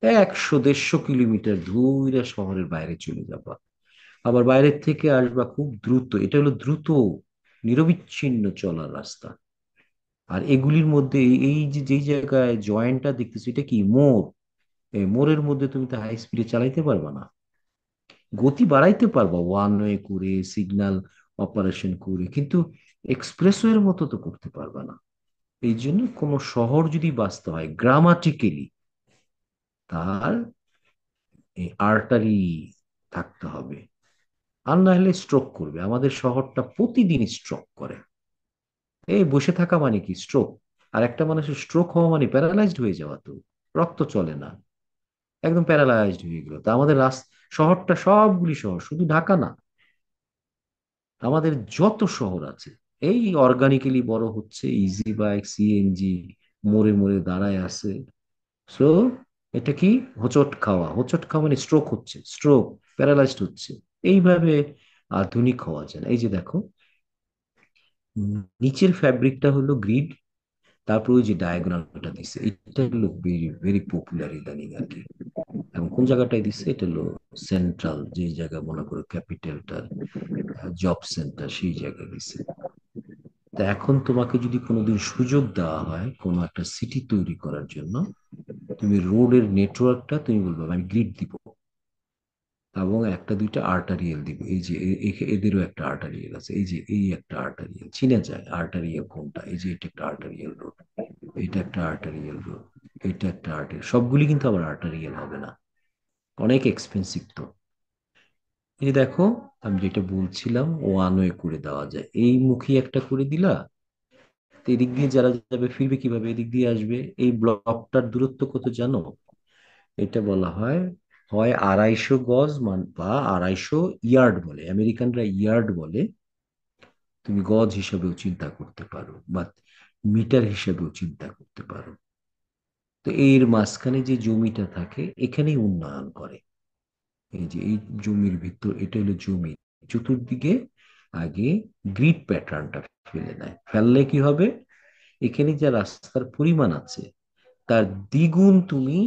100-150 কিলোমিটার ধুইরা শহরের বাইরে চলে যাবা, আবার বাইরের থেকে আসবা খুব দ্রুত, এটা হলো দ্রুত নিরবিচ্ছিন্ন চলার রাস্তা। আর এগুলির মধ্যে এই যে যেই জায়গায় জয়েন্টটা দেখতেছি, এটা কি মোড়? এই মোড়ের মধ্যে তুমি তো হাই স্পিডে চালাইতে পারবা না। গতি বাড়াইতে পারবা ওয়ান ওয়ে করে, সিগন্যাল অপারেশন করে, কিন্তু এক্সপ্রেসওয়ের মতো তো করতে পারবা না। এই জন্য কোনো শহর যদি বাঁচতে হয় গ্রামাটিক্যালি, তার এই আর্টারি থাকতে হবে। আর না হলে স্ট্রোক করবে। আমাদের শহরটা প্রতিদিন স্ট্রোক করে। এই বসে থাকা মানে কি স্ট্রোক? আর একটা মানুষের স্ট্রোক হওয়া মানে প্যারালাইজড হয়ে যাওয়া তো। রক্ত চলে না, একদম প্যারালাইজড হয়ে গেল। তা আমাদের শহরটা, সবগুলি শহর, শুধু ঢাকা না, আমাদের যত শহর আছে এই অর্গানিক্যালি বড় হচ্ছে, ইজি বাইক, সিএনজি মোড়ে মোড়ে দাঁড়ায় আছে। সো এটা কি? হোঁচট খাওয়া। হোঁচট খাওয়া মানে স্ট্রোক হচ্ছে, স্ট্রোক, প্যারালাইজড হচ্ছে। এইভাবে আধুনিক হওয়া যায় না। এই যে দেখো, নিচের ফ্যাব্রিকটা হলো গ্রিড, তারপর ওই যে ডায়াগোনালটা দিছে, এটা হলো ভেরি ভেরি পপুলার ইদানিং আর কি। এবং কোন জায়গাটায় দিচ্ছে? এটা হলো সেন্ট্রাল, যে জায়গা মনে করো ক্যাপিটালটার জব সেন্টার, সেই জায়গায় দিছে। তা এখন তোমাকে যদি কোনোদিন সুযোগ দেওয়া হয় কোনো একটা সিটি তৈরি করার জন্য, তুমি রোডের নেটওয়ার্কটা তুমি বলবে আমি গ্রিড দিব, এবং একটা দুইটা আর্টারিয়াল দিব। এই যে এদেরও একটা আর্টারিয়াল আছে, এই যে এই একটা আর্টারিয়াল চিনা যায়। আর্টারিয়াল কোনটা? এই যে এটা একটা আর্টারিয়াল রোড, এটা একটা আর্টারিয়াল রোড, এটা একটা আর্টারিয়াল। সবগুলি কিন্তু আবার আর্টারিয়াল হবে না, অনেক এক্সপেন্সিভ তো। এই যে দেখো, আমি যেটা বলছিলাম, ওয়ান ওয়ে করে দেওয়া যায়। এই মুখী একটা করে দিলা, তো এদিক দিয়ে যারা যাবে ফিরবে কিভাবে? এদিক দিয়ে আসবে। এই ব্লকটার দূরত্ব কত জানো? এটা বলা হয়, হয় 250 গজ, বা 250 ইয়ার্ড বলে, আমেরিকানরা ইয়ার্ড বলে। তুমি গজ হিসাবেও চিন্তা করতে পারো, বা মিটার হিসাবেও চিন্তা করতে পারো। তো এর মাঝখানে যে জমিটা থাকে, এখানেই উন্নয়ন করে। এই যে এই জমির ভিতর, এটা হলো জমি, চতুর্দিকে আগে গ্রিড প্যাটার্নটা ফেলে দেয়। ফেললে কি হবে? এখানে যা রাস্তার পরিমাণ আছে, তার দ্বিগুণ তুমি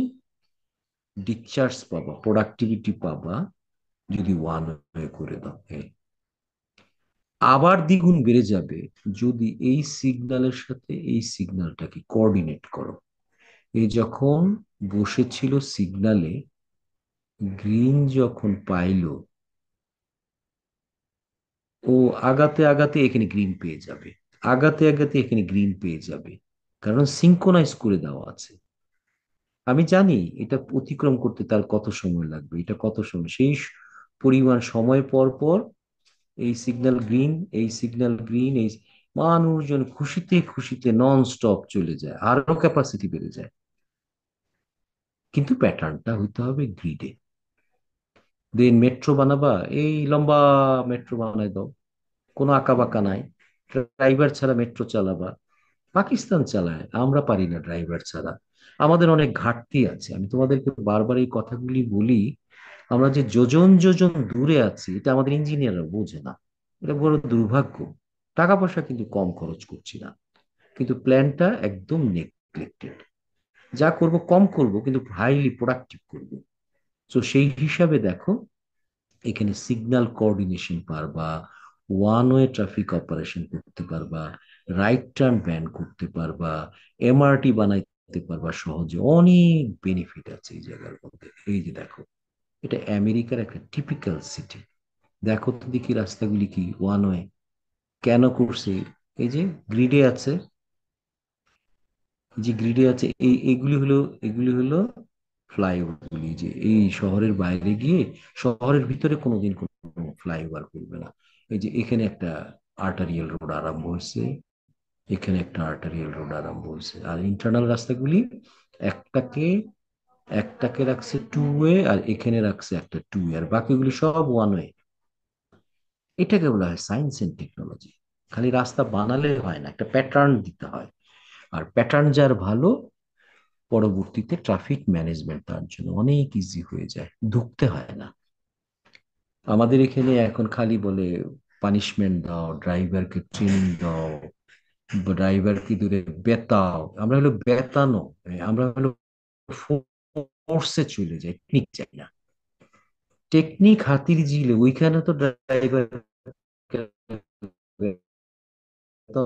ডিসচার্জ পাবা, প্রোডাক্টিভিটি পাবা, যদি ওয়ান ওয়ে করে দাও। আবার দ্বিগুণ বেড়ে যাবে যদি এই সিগন্যালের সাথে এই সিগন্যালটাকে কোঅর্ডিনেট করো। এই যখন বসেছিল সিগন্যালে, গ্রিন যখন পাইলো, ও আগাতে আগাতে এখানে গ্রিন পেয়ে যাবে, আগাতে আগাতে এখানে গ্রিন পেয়ে যাবে, কারণ সিঙ্ক্রোনাইজ করে দেওয়া আছে। আমি জানি এটা অতিক্রম করতে তার কত সময় লাগবে, এটা কত সময়, সেই পরিমাণ সময় পর পর এই সিগন্যাল গ্রিন, এই সিগন্যাল গ্রিন, এই মানুষজন খুশিতে খুশিতে নন স্টপ চলে যায়, আরো ক্যাপাসিটি বেড়ে যায়। কিন্তু প্যাটার্নটা হইতে হবে গ্রিডে। দেন মেট্রো বানাবা, এই লম্বা মেট্রো বানাই দাও, কোনো আঁকা বাঁকা নাই, ড্রাইভার ছাড়া মেট্রো চালাবা। পাকিস্তান চালায়, আমরা পারি না ড্রাইভার ছাড়া। আমাদের অনেক ঘাটতি আছে, আমি তোমাদেরকে বারবার এই কথাগুলি বলি। আমরা যে যোজন যোজন দূরে আছি, এটা আমাদের ইঞ্জিনিয়াররা বোঝে না। এটা বড় দুর্ভাগ্য। টাকা পয়সা কিন্তু কম খরচ করছি না, কিন্তু প্ল্যানটা একদম নেগলেক্টেড। যা করব কম করব, কিন্তু হাইলি প্রোডাক্টিভ করব। তো সেই হিসাবে দেখো, এখানে সিগন্যাল কোঅর্ডিনেশন পারবা, ওয়ান ওয়ে ট্রাফিক অপারেশন করতে পারবা, রাইট টার্ন ব্যান করতে পারবা, এমআরটি বানাইতে পারবা সহজে। অনেক বেনিফিট আছে এই জায়গার মধ্যে। এই যে দেখো, এটা আমেরিকার একটা টিপিক্যাল সিটি। দেখো তো দেখি রাস্তাগুলি কি ওয়ান ওয়ে কেন করছে? এই যে গ্রিডে আছে, যে গ্রিডে আছে, এগুলি হলো ফ্লাইওভার গুলি, যে এই শহরের বাইরে গিয়ে শহরের ভিতরে কোনোদিন কোনো ফ্লাইওভার করবে না। এই যে এখানে একটা আর্টারিয়াল রোড আরম্ভ হয়েছে, এখানে একটা আর্টারিয়াল রোড আরম্ভ হয়েছে। আর ইন্টারনাল রাস্তাগুলি একটাকে একটাকে রাখছে টু ওয়ে, আর এখানে রাখছে একটা টু ওয়ে, আর বাকিগুলি সব ওয়ান ওয়ে। এটাকে বলা হয় সায়েন্স এন্ড টেকনোলজি। খালি রাস্তা বানালে হয় না, একটা প্যাটার্ন দিতে হয়। আর প্যাটার্ন যার ভালো, পরবর্তীতে ট্রাফিক ম্যানেজমেন্ট তার জন্য অনেক ইজি হয়ে যায়, ধুঁকতে হয় না। আমাদের এখানে এখন খালি বলে পানিশমেন্ট দাও, ড্রাইভারকে ট্রেনিং দাও, ড্রাইভারকে দূরে বেতাও। আমরা হলো বেতানো, আমরা হলো ফোর্সে চলে যাই, টেকনিক চাই না। টেকনিক হাতির ঝিলে, ওইখানে তো ড্রাইভার তো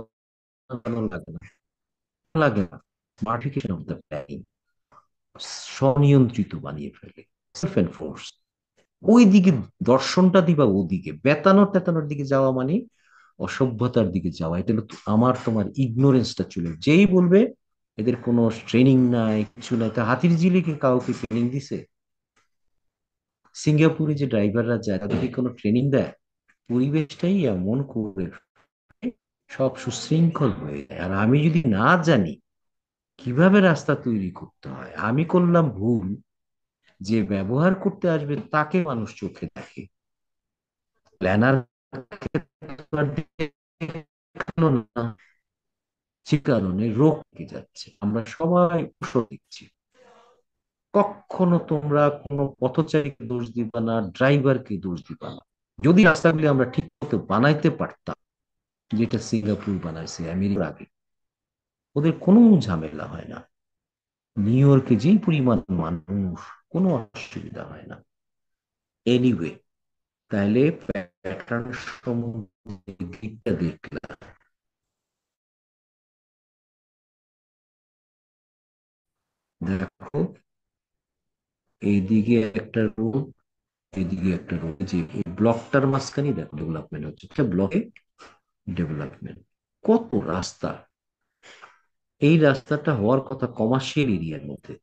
ভালো লাগে না, লাগে না। স্মার্টিফিকেশন অফ দ্য প্ল্যানিং, স্বনিয়ন্ত্রিত বানিয়ে ফেলে, সেলফ এনফোর্স। ওই দিকে দর্শনটা দিবা, ওদিকে বেতানোর টেতানোর দিকে যাওয়া মানে অসভ্যতার দিকে যাওয়া। এটা হলো আমার তোমার ইগনোরেন্সটা চলে, যেই বলবে এদের কোনো ট্রেনিং নাই কিছু নাই, তা হাতির ঝিলিকে কাউকে ট্রেনিং দিছে? সিঙ্গাপুরে যে ড্রাইভাররা যায় তাদেরকে কোনো ট্রেনিং দেয়? পরিবেশটাই এমন করে সব সুশৃঙ্খল হয়ে যায়। আর আমি যদি না জানি কিভাবে রাস্তা তৈরি করতে হয়, আমি করলাম ভুল, যে ব্যবহার করতে আসবে তাকে মানুষ চোখে দেখে, প্ল্যানার না। সে কারণে রোগ পেয়ে যাচ্ছে, আমরা সবাই ঔষধ দিচ্ছি। কখনো তোমরা কোনো পথচারীকে দোষ দিবা না, ড্রাইভারকে দোষ দিবা না। যদি রাস্তাগুলি আমরা ঠিক মতো বানাইতে পারতাম, যেটা সিঙ্গাপুর বানাইছে আমেরিকার আগে, ওদের কোনো ঝামেলা হয় না। নিউ ইয়র্কে যেই পরিমাণ মানুষ, কোনো অসুবিধা হয় না। এনিওয়ে, তাহলে প্যাটার্ন সম্বন্ধে দিকটা দেখলাম। দেখো, এইদিকে একটা রোড, এইদিকে একটা রোড, যে এই ব্লকটার মাঝখানে দেখো ডেভেলপমেন্ট হচ্ছে, একটা ব্লকে ডেভেলপমেন্ট, কত রাস্তা। এই রাস্তাটা হওয়ার কথা কমার্শিয়াল এরিয়ার মধ্যে,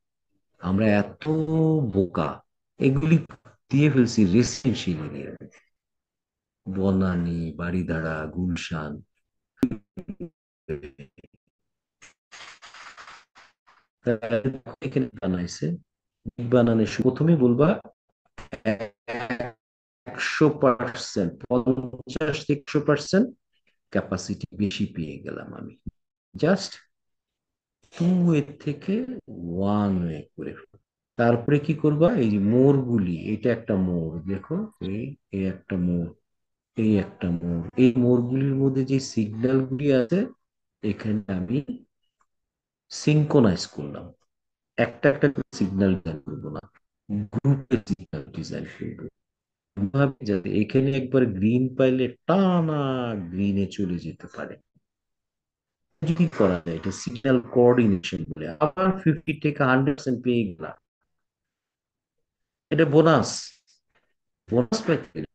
আমরা এত বোকা, এগুলি দিয়ে ফেলছি রেসিডেন্সিয়াল এরিয়া, বনানী, বারিধারা, গুলশান। এখানে বানাইছে, বানানে প্রথমে বলবা 100%, 50 থেকে 100% ক্যাপাসিটি বেশি পেয়ে গেলাম আমি, জাস্ট টু ওয়ে থেকে ওয়ান ওয়ে করে। তারপরে কি করবা, এই যে মোড়গুলি, এটা একটা মোড় দেখো, এই এই একটা মোড়, এই একটা মোড়, এই মোড়গুলির মধ্যে যে সিগন্যাল গুলি আছে, এখানে আমি সিঙ্কোনাইজ করলাম। একটা একটা সিগন্যাল ডিজাইন করবো না, গ্রুপে সিগন্যাল ডিজাইন করবো, ভাবে যাতে এখানে একবার গ্রিন পাইলে টানা গ্রিনে চলে যেতে পারে। যদি করা যায়, এটা সিগন্যাল কোঅর্ডিনেশন বলে, আবার 50 থেকে 100% পেয়ে গেলাম, এটা বোনাস। বোনাস পাইতে গেলে